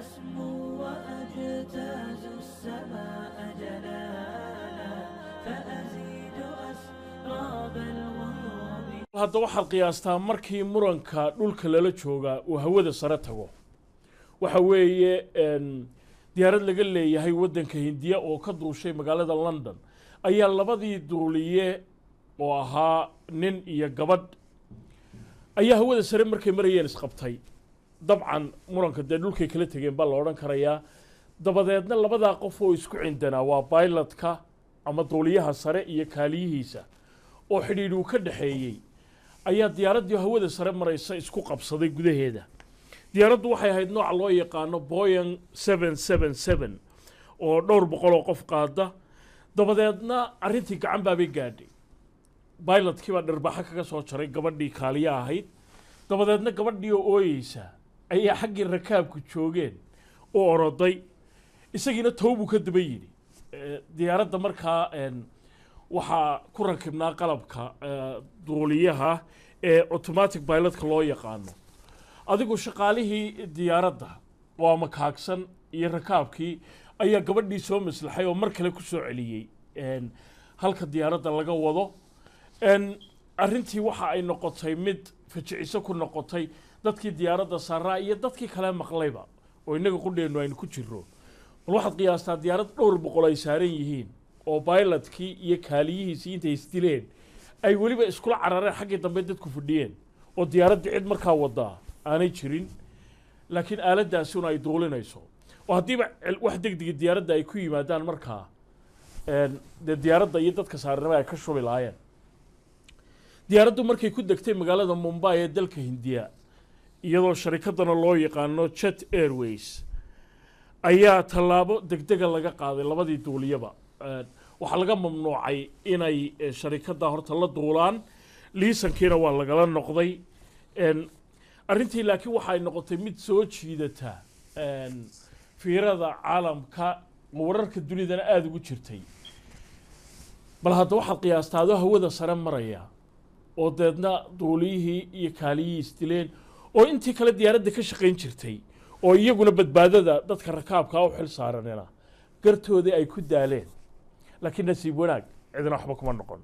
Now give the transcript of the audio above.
أسمو وأجتاز السماء جلالا فأزيد أسراب الغيوم. هذا waxaa qiyaastaa markii muranka dhulka lala jooga uu hawada sare tago waxa weeye diyaarad laga leeyahay wadanka Hindiya oo ka duushay magaalada London ayaa labadii duuliye oo ahaa nin iyo gabadh ayaa hawada sare markay marayeen isqabtay dabcan muranka dhulkay kala tageen baa la oran karayaa dabadeedna labada qof oo isku cindanaa waa pilotka ama duuliyaha sare iyo kaaliyihiisa oo xidhiidh uu ka dhaxeeyay ayaa diyaaradii hawada sare maraysa isku qabsaday gudaheeda diyaaraddu waxay ahayd nooc loo yaqaano Boeing 777 oo dhowr boqol oo qof qaada dabadeedna arintii gacan baabay gaadhay pilotkii baa dharbaaxa kaga soo jaray gabadhii kaaliya ahayd dabadeedna gabadhii oo ooyeysa ayaa xaggii rakaabku joogeen oo oroday isagiina toobu ka daba yidhi diyaaradda markaa waxaa ku rakibnaa qalabka duuliyaha ee automatic pilotka loo yaqaano adigu shaqaalihii diyaaradda waa makaagsan iyo rakaabkii ayaa gabadhii soo maslaxay oo mar kale ku soo celiyay halka diyaaradda laga wado arrintii waxa ay noqotay mid fajiciso ku noqotay dadkii diyaaradda saaraa iyo dadkii kale maqlayba oo inaga qudheenu aynu ku jirro bal waxaad qiyaastaa diyaarad dhowr boqol ay saaran yihiin oo pilotkii iyo kaaliyihiisii intay isdileen ay weliba iskula carareen xaggii dambe dadku fadhiyeen oo diyaaraddii cid markaa wadaa aanay jirin laakiin aaladdaasuna ay duulinayso oo haddiiba wax degdega diyaaradda ay ku yimaadaan markaa dee diyaaradda iyo dadka saaranaba ay ka shubi lahaayeen diyaaraddu markay ku degtay magaalada Mumbai ee dalka Hindiya iyadoo sharikadana loo yaqaano Jet Airways ayaa tallaabo degdega laga qaaday labadii duuliyaba waxa laga mamnuucay inay sharikada horta la duulaan liisankiina waa lagala noqday arrintii laakiin waxa ay noqotay mid soo jiidata fiirada caalamka wararka dunidana aad ugu jirtay bal hadda waxaad qiyaastaado hawada sare maraya oo deedna duuliyihii iyo kaaliyihii isdileen oo intii kale diyaaradda ka shaqayn jirtay oo iyaguna badbaadada dadka rakaabka u xil saaranina gartoodii ay ku daaleen laakiin nasiib wanaag cidina waxba kuma noqon